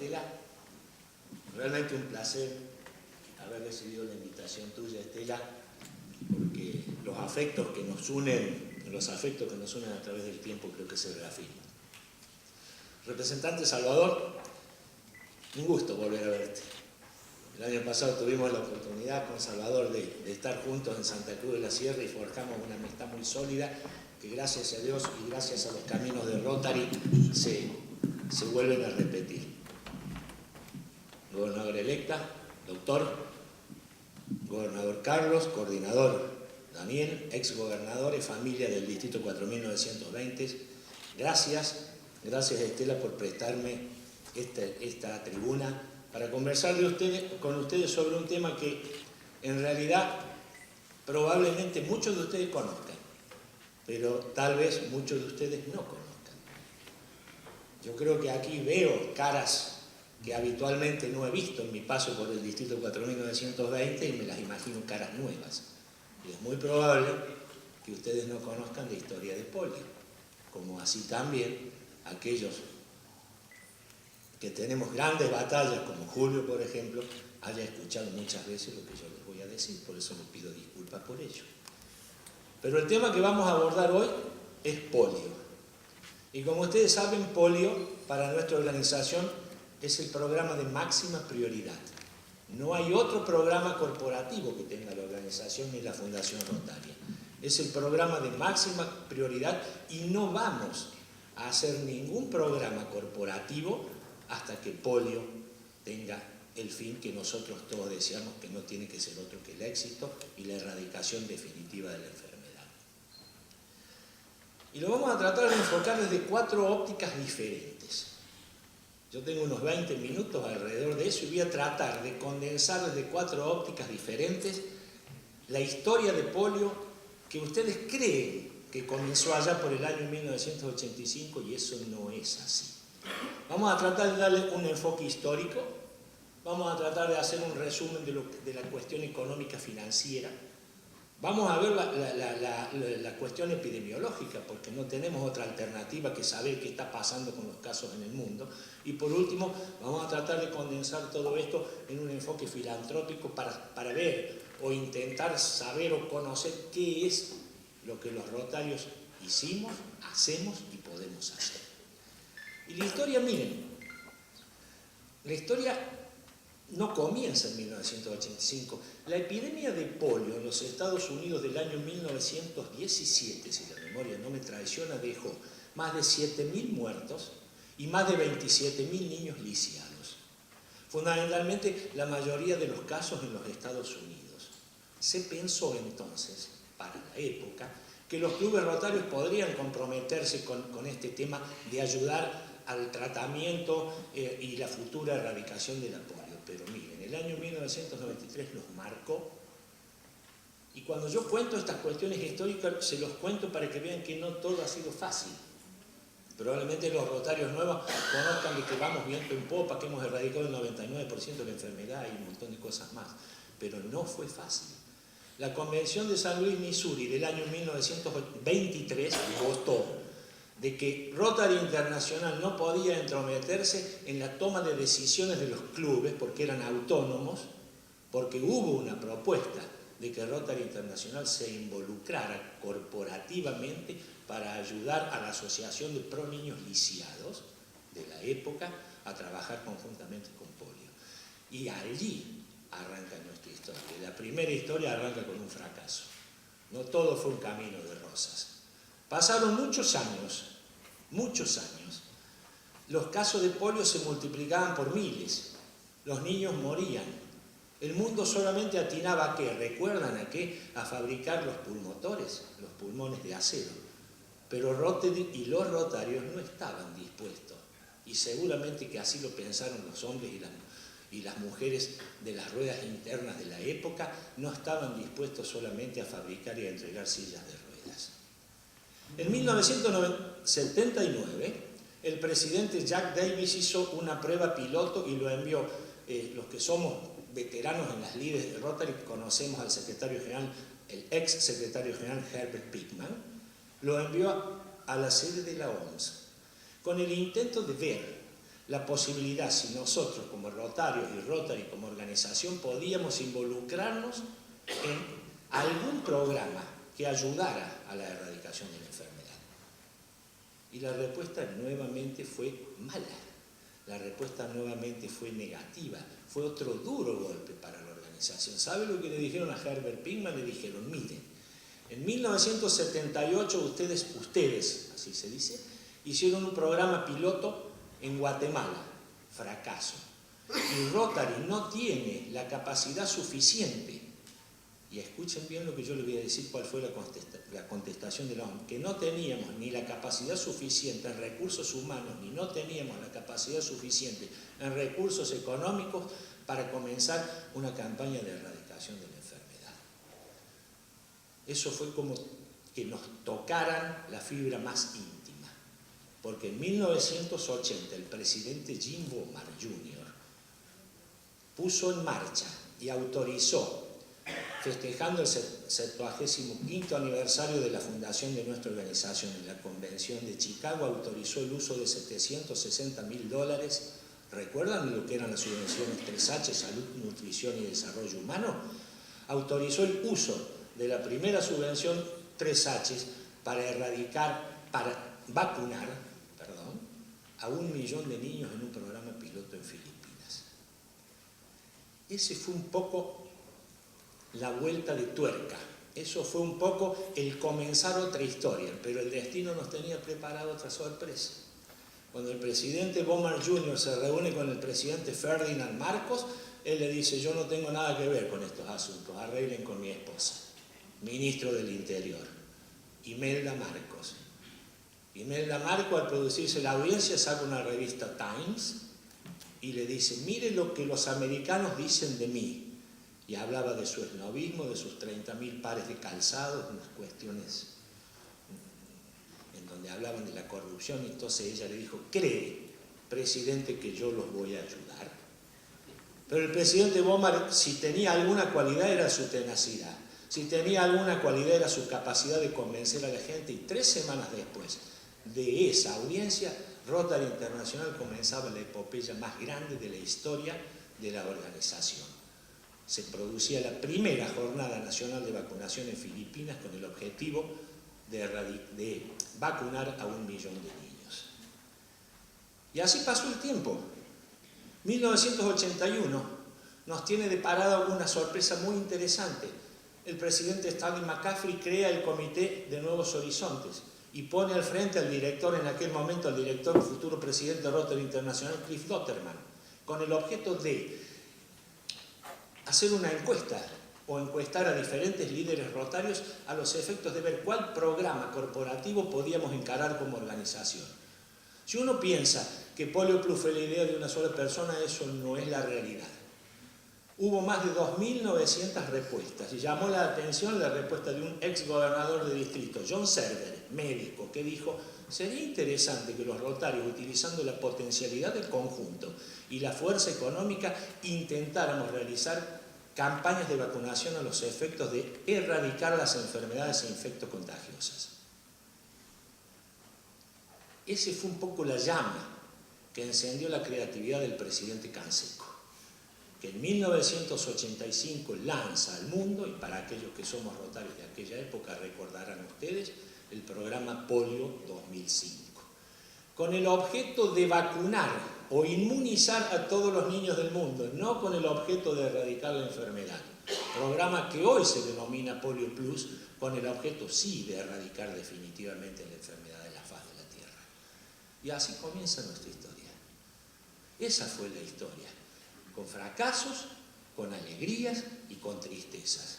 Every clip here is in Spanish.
Estela. Realmente un placer haber recibido la invitación tuya, Estela, porque los afectos que nos unen a través del tiempo creo que se reafirman. Representante Salvador, un gusto volver a verte. El año pasado tuvimos la oportunidad con Salvador de estar juntos en Santa Cruz de la Sierra y forjamos una amistad muy sólida que gracias a Dios y gracias a los caminos de Rotary se vuelven a repetir. Gobernador electa, doctor, gobernador Carlos, coordinador Daniel, ex gobernadores, familia del distrito 4920. Gracias Estela por prestarme esta tribuna para conversar con ustedes sobre un tema que en realidad probablemente muchos de ustedes conozcan, pero tal vez muchos de ustedes no conozcan. Yo creo que aquí veo caras que habitualmente no he visto en mi paso por el distrito 4920 y me las imagino caras nuevas. Y es muy probable que ustedes no conozcan la historia de polio, como así también aquellos que tenemos grandes batallas, como Julio, por ejemplo, haya escuchado muchas veces lo que yo les voy a decir, por eso les pido disculpas por ello. Pero el tema que vamos a abordar hoy es polio. Y como ustedes saben, polio para nuestra organización es el programa de máxima prioridad. No hay otro programa corporativo que tenga la organización ni la Fundación Rotaria. Es el programa de máxima prioridad y no vamos a hacer ningún programa corporativo hasta que polio tenga el fin que nosotros todos deseamos, que no tiene que ser otro que el éxito y la erradicación definitiva de la enfermedad. Y lo vamos a tratar de enfocar desde 4 ópticas diferentes. Yo tengo unos 20 minutos alrededor de eso y voy a tratar de condensar desde 4 ópticas diferentes la historia de polio que ustedes creen que comenzó allá por el año 1985 y eso no es así. Vamos a tratar de darle un enfoque histórico, vamos a tratar de hacer un resumen de la cuestión económica financiera, vamos a ver la cuestión epidemiológica, porque no tenemos otra alternativa que saber qué está pasando con los casos en el mundo, y por último vamos a tratar de condensar todo esto en un enfoque filantrópico para ver o intentar saber o conocer qué es lo que los rotarios hicimos, hacemos y podemos hacer. Y la historia, miren, la historia no comienza en 1985. La epidemia de polio en los Estados Unidos del año 1917, si la memoria no me traiciona, dejó más de 7.000 muertos y más de 27.000 niños lisiados. Fundamentalmente, la mayoría de los casos en los Estados Unidos. Se pensó entonces, para la época, que los clubes rotarios podrían comprometerse con este tema de ayudar al tratamiento y la futura erradicación de la polio. Pero miren, el año 1993 nos marcó y cuando yo cuento estas cuestiones históricas se los cuento para que vean que no todo ha sido fácil. Probablemente los rotarios nuevos conozcan de que vamos viento en popa, que hemos erradicado el 99% de la enfermedad y un montón de cosas más, pero no fue fácil. La Convención de San Luis, Missouri del año 1923 votó de que Rotary Internacional no podía entrometerse en la toma de decisiones de los clubes porque eran autónomos, porque hubo una propuesta de que Rotary Internacional se involucrara corporativamente para ayudar a la Asociación de Pro Niños Lisiados de la época a trabajar conjuntamente con polio. Y allí arranca nuestra historia. La primera historia arranca con un fracaso. No todo fue un camino de rosas. Pasaron muchos años. Los casos de polio se multiplicaban por miles. Los niños morían. El mundo solamente atinaba a ¿qué? ¿Recuerdan a qué? A fabricar los pulmotores, los pulmones de acero. Pero Rotary y los rotarios no estaban dispuestos. Y seguramente que así lo pensaron los hombres y las mujeres de las ruedas internas de la época, no estaban dispuestos solamente a fabricar y a entregar sillas de ruedas. En 1979, el presidente Jack Davis hizo una prueba piloto y lo envió. Los que somos veteranos en las lides de Rotary conocemos al secretario general, el ex secretario general Herbert Pickman, lo envió a la sede de la OMS con el intento de ver la posibilidad, si nosotros como Rotarios y Rotary como organización podíamos involucrarnos en algún programa que ayudara a la erradicación de la enfermedad. Y la respuesta nuevamente fue mala, la respuesta nuevamente fue negativa, fue otro duro golpe para la organización. ¿Sabe lo que le dijeron a Herbert Pinkman? Le dijeron, miren, en 1978 ustedes, así se dice, hicieron un programa piloto en Guatemala, fracaso. Y Rotary no tiene la capacidad suficiente, y escuchen bien lo que yo les voy a decir, cuál fue la contestación de la ONU, que no teníamos ni la capacidad suficiente en recursos humanos, ni no teníamos la capacidad suficiente en recursos económicos para comenzar una campaña de erradicación de la enfermedad. Eso fue como que nos tocaran la fibra más íntima, porque en 1980 el presidente Jim Bomar Jr. puso en marcha y autorizó, festejando el 75º aniversario de la fundación de nuestra organización en la Convención de Chicago, autorizó el uso de $760.000. ¿Recuerdan lo que eran las subvenciones 3H, salud, nutrición y desarrollo humano? Autorizó el uso de la primera subvención 3H para vacunar a 1 millón de niños en un programa piloto en Filipinas. Ese fue un poco la vuelta de tuerca. Eso fue un poco el comenzar otra historia, pero el destino nos tenía preparado otra sorpresa. Cuando el presidente Bomar Jr. se reúne con el presidente Ferdinand Marcos, él le dice, yo no tengo nada que ver con estos asuntos, arreglen con mi esposa, ministro del Interior, Imelda Marcos. Imelda Marcos, al producirse la audiencia, saca una revista Times y le dice, mire lo que los americanos dicen de mí. Y hablaba de su esnovismo, de sus 30.000 pares de calzados, unas cuestiones en donde hablaban de la corrupción. Y entonces ella le dijo, ¿cree, presidente, que yo los voy a ayudar? Pero el presidente Bomar, si tenía alguna cualidad, era su tenacidad. Si tenía alguna cualidad, era su capacidad de convencer a la gente. Y 3 semanas después de esa audiencia, Rotary Internacional comenzaba la epopeya más grande de la historia de la organización. Se producía la primera jornada nacional de vacunación en Filipinas con el objetivo de vacunar a 1 millón de niños. Y así pasó el tiempo. 1981 nos tiene deparada una sorpresa muy interesante. El presidente Stanley McCaffrey crea el Comité de Nuevos Horizontes y pone al frente al director, en aquel momento al director, futuro presidente de Rotary Internacional, Cliff Dotterman, con el objeto de hacer una encuesta o encuestar a diferentes líderes rotarios a los efectos de ver cuál programa corporativo podíamos encarar como organización. Si uno piensa que Polio Plus fue la idea de una sola persona, eso no es la realidad. Hubo más de 2.900 respuestas y llamó la atención la respuesta de un ex gobernador de distrito, John Server, médico, que dijo, sería interesante que los rotarios, utilizando la potencialidad del conjunto y la fuerza económica, intentáramos realizar campañas de vacunación a los efectos de erradicar las enfermedades e infectos contagiosas. Esa fue un poco la llama que encendió la creatividad del presidente Canseco, que en 1985 lanza al mundo, y para aquellos que somos rotarios de aquella época recordarán ustedes, el programa Polio 2005, con el objeto de vacunar o inmunizar a todos los niños del mundo, no con el objeto de erradicar la enfermedad. Programa que hoy se denomina Polio Plus, con el objeto sí de erradicar definitivamente la enfermedad de la faz de la Tierra. Y así comienza nuestra historia. Esa fue la historia, con fracasos, con alegrías y con tristezas.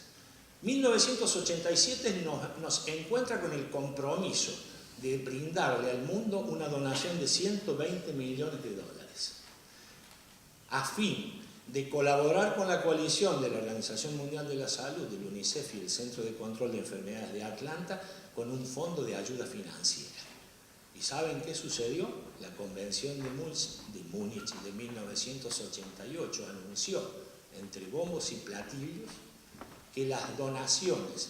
1987 nos encuentra con el compromiso de brindarle al mundo una donación de $120 millones a fin de colaborar con la coalición de la Organización Mundial de la Salud, del UNICEF y el Centro de Control de Enfermedades de Atlanta con un fondo de ayuda financiera. ¿Y saben qué sucedió? La Convención de Múnich de 1988 anunció, entre bombos y platillos, que las donaciones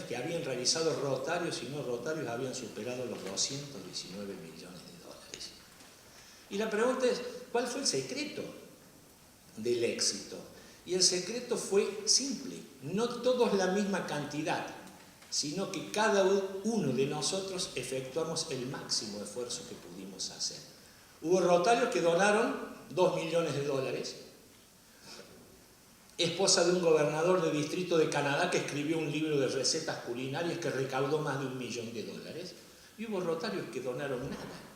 que habían realizado rotarios y no rotarios habían superado los $219 millones. Y la pregunta es, ¿cuál fue el secreto del éxito? Y el secreto fue simple, no todos la misma cantidad, sino que cada uno de nosotros efectuamos el máximo esfuerzo que pudimos hacer. Hubo rotarios que donaron $2 millones, esposa de un gobernador de distrito de Canadá que escribió un libro de recetas culinarias que recaudó más de $1 millón, y hubo rotarios que donaron nada,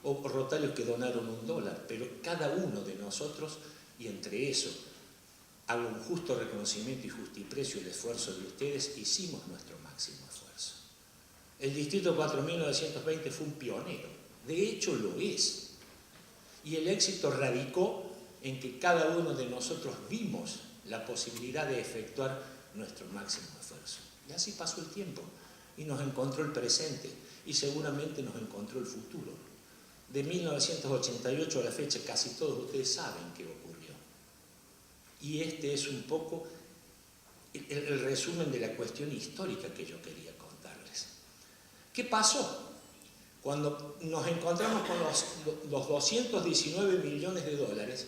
o rotarios que donaron $1, pero cada uno de nosotros, y entre eso hago un justo reconocimiento y justiprecio el esfuerzo de ustedes, hicimos nuestro máximo esfuerzo. El distrito 4920 fue un pionero, de hecho lo es, y el éxito radicó en que cada uno de nosotros vimos la posibilidad de efectuar nuestro máximo esfuerzo. Y así pasó el tiempo, y nos encontró el presente, y seguramente nos encontró el futuro. De 1988 a la fecha, casi todos ustedes saben qué ocurrió. Y este es un poco el resumen de la cuestión histórica que yo quería contarles. ¿Qué pasó? Cuando nos encontramos con los $219 millones,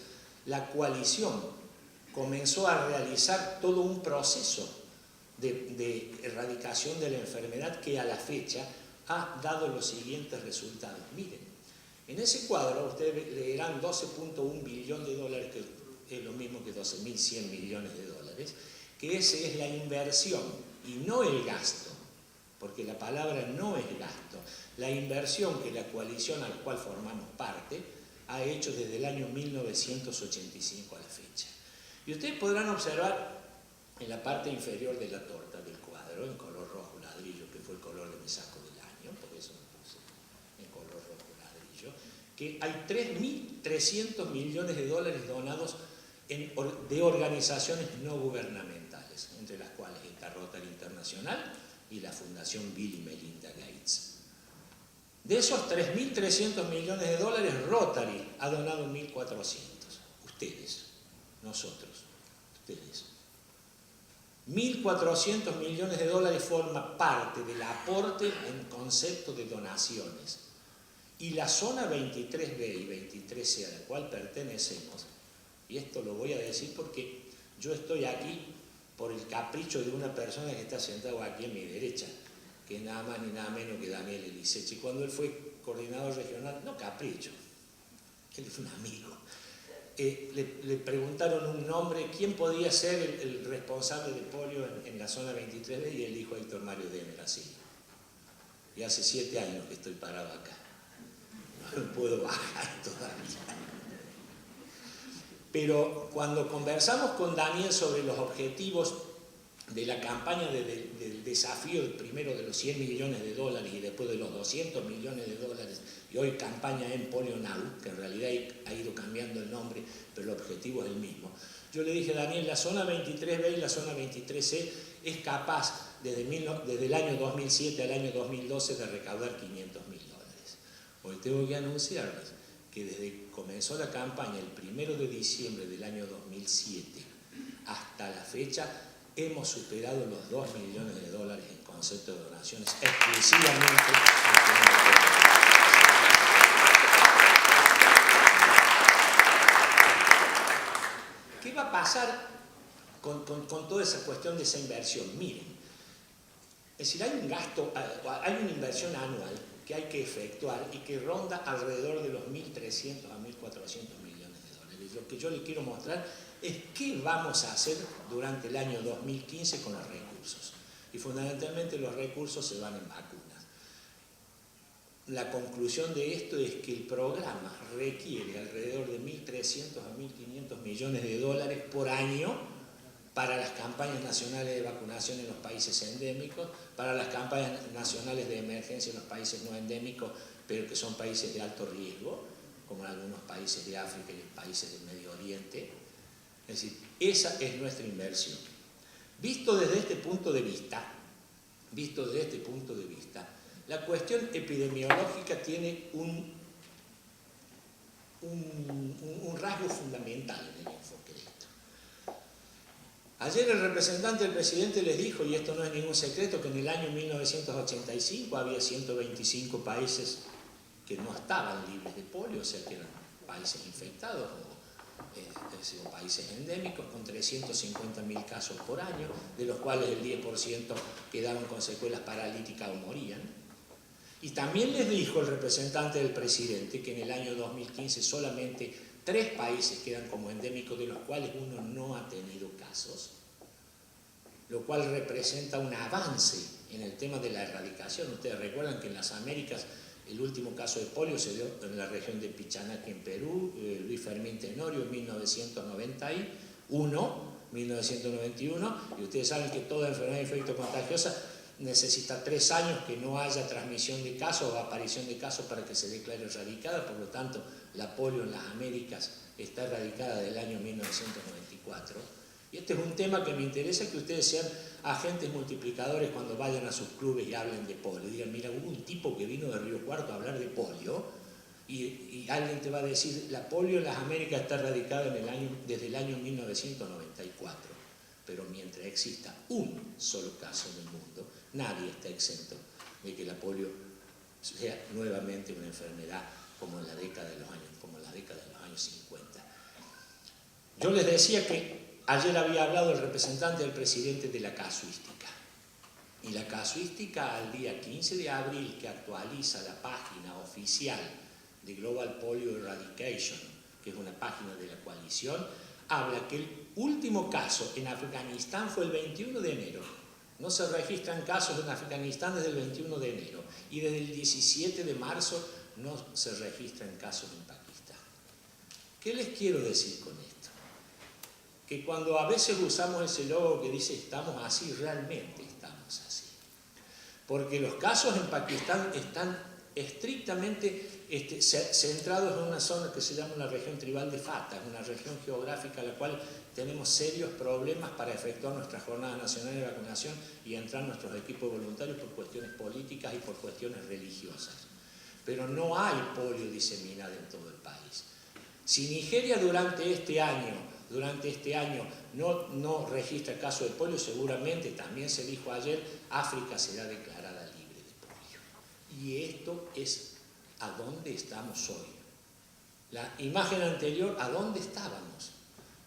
la coalición comenzó a realizar todo un proceso de erradicación de la enfermedad que a la fecha ha dado los siguientes resultados. Miren, en ese cuadro ustedes leerán $12.1 billones, que es lo mismo que 12.100 millones de dólares, que esa es la inversión y no el gasto, porque la palabra no es gasto, la inversión que la coalición al cual formamos parte ha hecho desde el año 1985 a la fecha. Y ustedes podrán observar en la parte inferior de la torta del cuadro, en color rojo ladrillo, que fue el color de mi saco del año, por eso me puse en color rojo ladrillo, que hay 3.300 millones de dólares donados de organizaciones no gubernamentales, entre las cuales está Rotary Internacional y la Fundación Bill y Melinda Gates. De esos 3.300 millones de dólares, Rotary ha donado 1.400. Ustedes, nosotros, ustedes. 1.400 millones de dólares forma parte del aporte en concepto de donaciones. Y la zona 23B y 23C a la cual pertenecemos, y esto lo voy a decir porque yo estoy aquí por el capricho de una persona que está sentado aquí a mi derecha, que es nada más ni nada menos que Daniel Elisechi. Cuando él fue coordinador regional, no capricho, él fue un amigo. Le preguntaron un nombre, ¿quién podía ser el responsable de polio en la zona 23B? Y él dijo Héctor Mario Demer, así. Y hace 7 años que estoy parado acá. No me puedo bajar todavía. Pero cuando conversamos con Daniel sobre los objetivos de la campaña del desafío, primero de los 100 millones de dólares y después de los 200 millones de dólares, y hoy campaña en Polio Now, que en realidad ha ido cambiando el nombre, pero el objetivo es el mismo. Yo le dije, Daniel, la zona 23B y la zona 23C es capaz, desde el año 2007 al año 2012, de recaudar 500 mil dólares. Hoy tengo que anunciarles que desde que comenzó la campaña el 1 de diciembre del año 2007 hasta la fecha, hemos superado los 2 millones de dólares en concepto de donaciones exclusivamente. ¿Qué va a pasar con toda esa cuestión de esa inversión? Miren, es decir, hay un gasto, hay una inversión anual que hay que efectuar y que ronda alrededor de los 1.300 a 1.400 millones de dólares. Lo que yo les quiero mostrar es qué vamos a hacer durante el año 2015 con los recursos. Y fundamentalmente los recursos se van en vacunas. La conclusión de esto es que el programa requiere alrededor de 1.300 a 1.500 millones de dólares por año para las campañas nacionales de vacunación en los países endémicos, para las campañas nacionales de emergencia en los países no endémicos, pero que son países de alto riesgo, como en algunos países de África y países del Medio Oriente. Es decir, esa es nuestra inversión. Visto desde este punto de vista, la cuestión epidemiológica tiene un rasgo fundamental en el enfoque de esto. Ayer el representante del presidente les dijo, y esto no es ningún secreto, que en el año 1985 había 125 países que no estaban libres de polio, o sea que eran países infectados o países endémicos con 350.000 casos por año, de los cuales el 10% quedaban con secuelas paralíticas o morían. Y también les dijo el representante del presidente que en el año 2015 solamente 3 países quedan como endémicos, de los cuales uno no ha tenido casos, lo cual representa un avance en el tema de la erradicación. Ustedes recuerdan que en las Américas el último caso de polio se dio en la región de Pichanaque, en Perú, Luis Fermín Tenorio, en 1991, y ustedes saben que toda enfermedad infecto-contagiosa necesita 3 años que no haya transmisión de casos o aparición de casos para que se declare erradicada. Por lo tanto, la polio en las Américas está erradicada desde el año 1994. Y este es un tema que me interesa, que ustedes sean agentes multiplicadores cuando vayan a sus clubes y hablen de polio. Digan, mira, hubo un tipo que vino de Río Cuarto a hablar de polio y alguien te va a decir, la polio en las Américas está erradicada desde el año 1994. Pero mientras exista un solo caso en el mundo, nadie está exento de que la polio sea nuevamente una enfermedad como en la década de los años 50. Yo les decía que ayer había hablado el representante del presidente de la casuística. Y la casuística al día 15 de abril, que actualiza la página oficial de Global Polio Eradication, que es una página de la coalición, habla que el último caso en Afganistán fue el 21 de enero. No se registran casos en Afganistán desde el 21 de enero. Y desde el 17 de marzo no se registran casos en Pakistán. ¿Qué les quiero decir con esto? Que cuando a veces usamos ese logo que dice estamos así, realmente estamos así. Porque los casos en Pakistán están estrictamente centrados en una zona que se llama una región tribal de Fatah, una región geográfica a la cual tenemos serios problemas para efectuar nuestra jornada nacional de vacunación y entrar nuestros equipos voluntarios por cuestiones políticas y por cuestiones religiosas. Pero no hay polio diseminado en todo el país. Si Nigeria durante este año no registra casos de polio, seguramente, también se dijo ayer, África será declarada libre de polio. Y esto es a dónde estamos hoy. La imagen anterior, a dónde estábamos.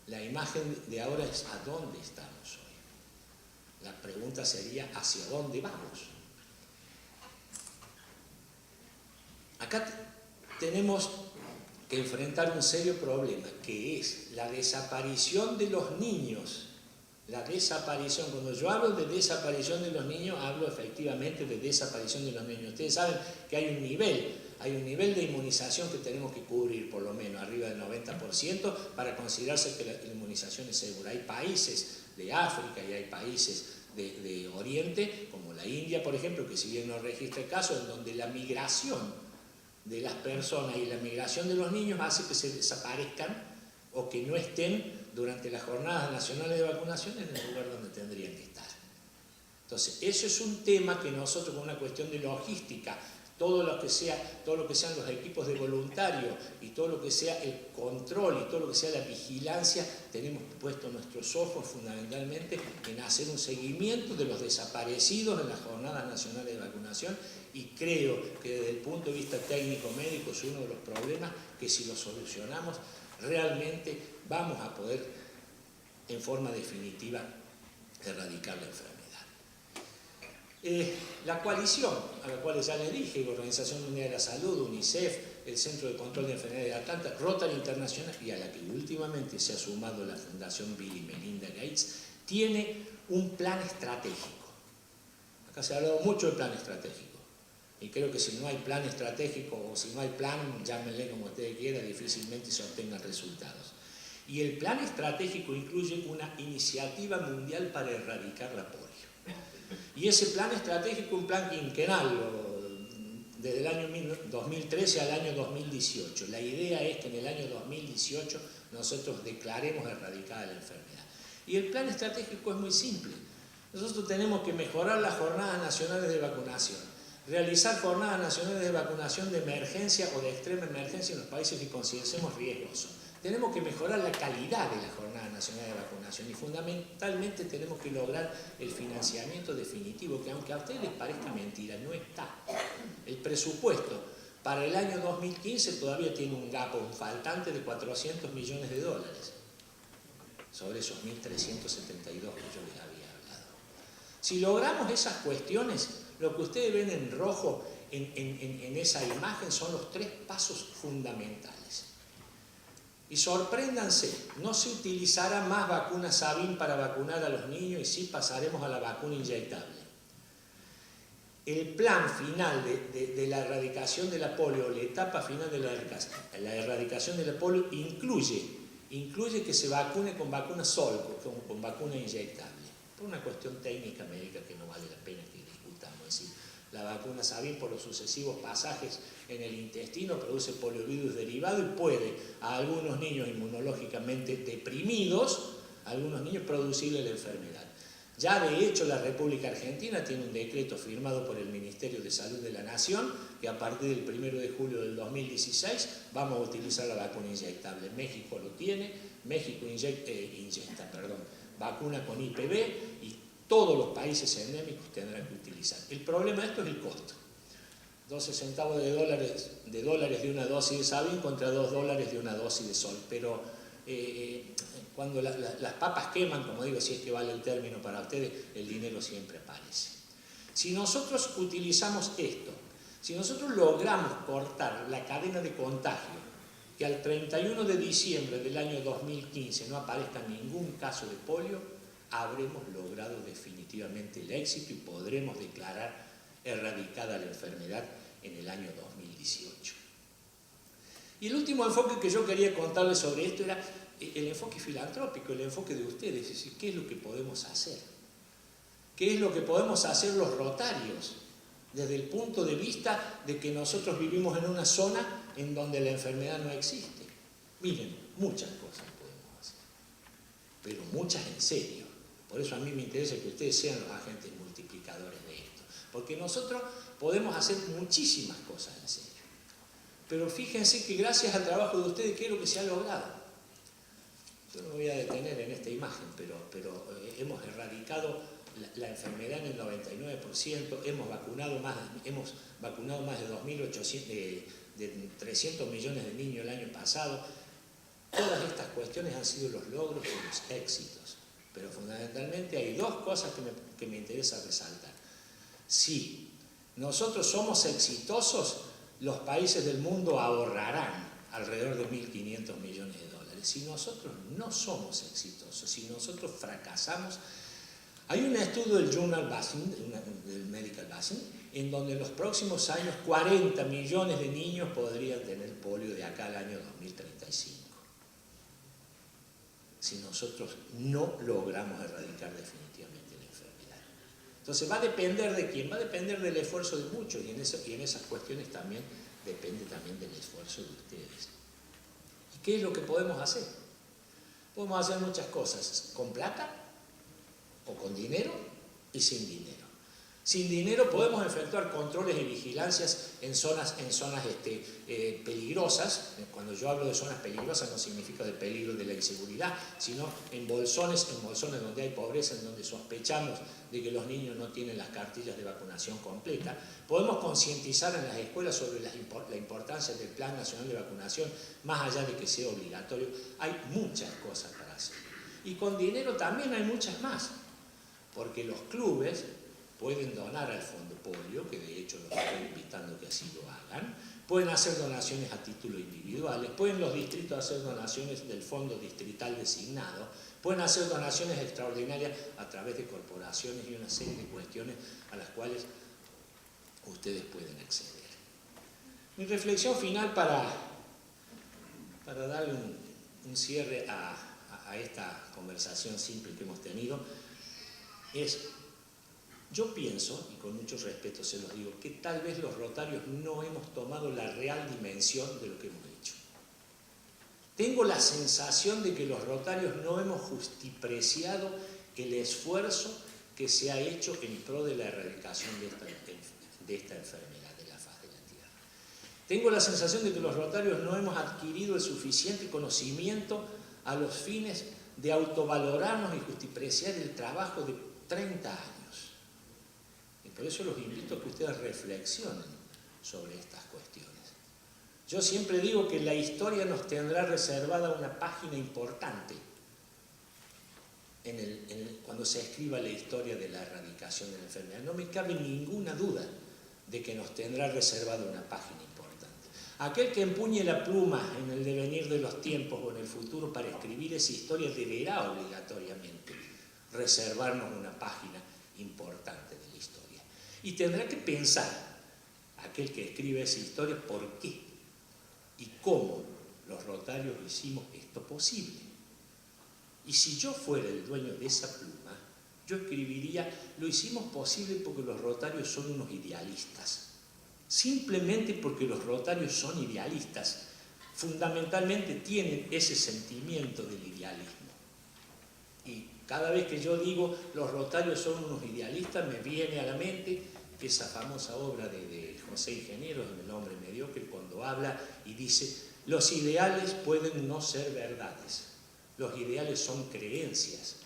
La imagen de ahora es a dónde estamos hoy. La pregunta sería, ¿hacia dónde vamos? Acá tenemos que enfrentar un serio problema, que es la desaparición de los niños. La desaparición, cuando yo hablo de desaparición de los niños, hablo efectivamente de desaparición de los niños. Ustedes saben que hay un nivel de inmunización que tenemos que cubrir, por lo menos arriba del 90%, para considerarse que la inmunización es segura. Hay países de África y hay países de Oriente, como la India, por ejemplo, que si bien no registra casos, en donde la migración de las personas y la migración de los niños hace que se desaparezcan o que no estén durante las jornadas nacionales de vacunación en el lugar donde tendrían que estar. Entonces, eso es un tema que nosotros, con una cuestión de logística, todo lo que sean los equipos de voluntarios y todo lo que sea el control y todo lo que sea la vigilancia, tenemos puesto nuestros ojos fundamentalmente en hacer un seguimiento de los desaparecidos en las jornadas nacionales de vacunación. Y creo que desde el punto de vista técnico-médico es uno de los problemas que, si lo solucionamos, realmente vamos a poder en forma definitiva erradicar la enfermedad. La coalición, a la cual ya les dije, Organización Mundial de la Salud, UNICEF, el Centro de Control de Enfermedades de Atlanta, Rotary International, y a la que últimamente se ha sumado la Fundación Bill y Melinda Gates, tiene un plan estratégico. Acá se ha hablado mucho de plan estratégico. Y creo que si no hay plan estratégico o si no hay plan, llámenle como ustedes quieran, difícilmente se obtengan resultados. Y el plan estratégico incluye una iniciativa mundial para erradicar la polio. Y ese plan estratégico, un plan quinquenal, desde el año 2013 al año 2018. La idea es que en el año 2018 nosotros declaremos erradicada la enfermedad. Y el plan estratégico es muy simple. Nosotros tenemos que mejorar las jornadas nacionales de vacunación, realizar jornadas nacionales de vacunación de emergencia o de extrema emergencia en los países que consideremos riesgosos. Tenemos que mejorar la calidad de la jornada nacional de vacunación y fundamentalmente tenemos que lograr el financiamiento definitivo, que aunque a ustedes les parezca mentira, no está. El presupuesto Para el año 2015 todavía tiene un gap, un faltante de 400 millones de dólares sobre esos 1.372 que yo les había hablado. Si logramos esas cuestiones, lo que ustedes ven en rojo en esa imagen son los 3 pasos fundamentales. Y sorpréndanse, no se utilizará más vacuna Sabin para vacunar a los niños y sí pasaremos a la vacuna inyectable. El plan final de la erradicación de la polio, la etapa final de la erradicación de la polio incluye que se vacune con vacuna Sol, con vacuna inyectable, por una cuestión técnica médica que no vale la pena que discutamos. Es decir, la vacuna Sabin por los sucesivos pasajes en el intestino produce poliovirus derivado y puede a algunos niños inmunológicamente deprimidos, a algunos niños producirle la enfermedad. Ya de hecho la República Argentina tiene un decreto firmado por el Ministerio de Salud de la Nación que a partir del 1 de julio del 2016 vamos a utilizar la vacuna inyectable. México lo tiene, México inyecta vacuna con IPV y todos los países endémicos tendrán que utilizar. El problema de esto es el costo. 12 centavos de dólares de una dosis de Sabin contra $2 de una dosis de Sol. Pero cuando las papas queman, como digo, si es que vale el término para ustedes, el dinero siempre aparece. Si nosotros utilizamos esto, si nosotros logramos cortar la cadena de contagio, que al 31 de diciembre del año 2015 no aparezca ningún caso de polio, habremos logrado definitivamente el éxito y podremos declarar erradicada la enfermedad en el año 2018. Y el último enfoque que yo quería contarles sobre esto era el enfoque filantrópico, el enfoque de ustedes, es decir, ¿qué es lo que podemos hacer? ¿Qué es lo que podemos hacer los rotarios? Desde el punto de vista de que nosotros vivimos en una zona en donde la enfermedad no existe. Miren, muchas cosas podemos hacer, pero muchas en serio. Por eso a mí me interesa que ustedes sean los agentes multiplicadores de esto, porque nosotros podemos hacer muchísimas cosas en serio. Pero fíjense que gracias al trabajo de ustedes, ¿qué es lo que se ha logrado? Yo no me voy a detener en esta imagen, pero hemos erradicado la enfermedad en el 99%, hemos vacunado más de 300 millones de niños el año pasado. Todas estas cuestiones han sido los logros y los éxitos. Pero fundamentalmente hay 2 cosas que me interesa resaltar. Si nosotros somos exitosos, los países del mundo ahorrarán alrededor de 1.500 millones de dólares. Si nosotros no somos exitosos, si nosotros fracasamos, hay un estudio del Journal Vaccine, del Medical Vaccine, en donde en los próximos años 40 millones de niños podrían tener polio de acá al año 2035. Si nosotros no logramos erradicar definitivamente la enfermedad. Entonces va a depender de quién, va a depender del esfuerzo de muchos y en esas cuestiones también depende también del esfuerzo de ustedes. ¿Y qué es lo que podemos hacer? Podemos hacer muchas cosas, con plata o con dinero y sin dinero. Sin dinero podemos efectuar controles y vigilancias en zonas peligrosas. Cuando yo hablo de zonas peligrosas no significa de peligro de la inseguridad, sino en bolsones donde hay pobreza, en donde sospechamos de que los niños no tienen las cartillas de vacunación completa. Podemos concientizar en las escuelas sobre la importancia del Plan Nacional de Vacunación, más allá de que sea obligatorio. Hay muchas cosas para hacer. Y con dinero también hay muchas más, porque los clubes pueden donar al Fondo Polio, que de hecho los estoy invitando que así lo hagan, pueden hacer donaciones a título individuales, pueden los distritos hacer donaciones del Fondo Distrital designado, pueden hacer donaciones extraordinarias a través de corporaciones y una serie de cuestiones a las cuales ustedes pueden acceder. Mi reflexión final para darle un cierre a esta conversación simple que hemos tenido es: yo pienso, y con mucho respeto se los digo, que tal vez los rotarios no hemos tomado la real dimensión de lo que hemos hecho. Tengo la sensación de que los rotarios no hemos justipreciado el esfuerzo que se ha hecho en pro de la erradicación de esta enfermedad de la faz de la Tierra. Tengo la sensación de que los rotarios no hemos adquirido el suficiente conocimiento a los fines de autovalorarnos y justipreciar el trabajo de 30 años. Y por eso los invito a que ustedes reflexionen sobre estas cuestiones. Yo siempre digo que la historia nos tendrá reservada una página importante cuando se escriba la historia de la erradicación de la enfermedad. No me cabe ninguna duda de que nos tendrá reservada una página importante. Aquel que empuñe la pluma en el devenir de los tiempos o en el futuro para escribir esa historia deberá obligatoriamente reservarnos una página importante de la historia. Y tendrá que pensar, aquel que escribe esa historia, por qué y cómo los Rotarios hicimos esto posible. Y si yo fuera el dueño de esa pluma, yo escribiría: lo hicimos posible porque los Rotarios son unos idealistas. Simplemente porque los Rotarios son idealistas, fundamentalmente tienen ese sentimiento del idealismo. Y cada vez que yo digo los Rotarios son unos idealistas, me viene a la mente esa famosa obra de José Ingeniero, El hombre mediocre, cuando habla y dice: los ideales pueden no ser verdades, los ideales son creencias,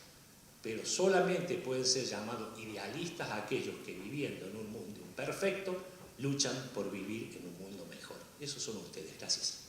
pero solamente pueden ser llamados idealistas aquellos que, viviendo en un mundo imperfecto, luchan por vivir en un mundo mejor. Esos son ustedes. Gracias.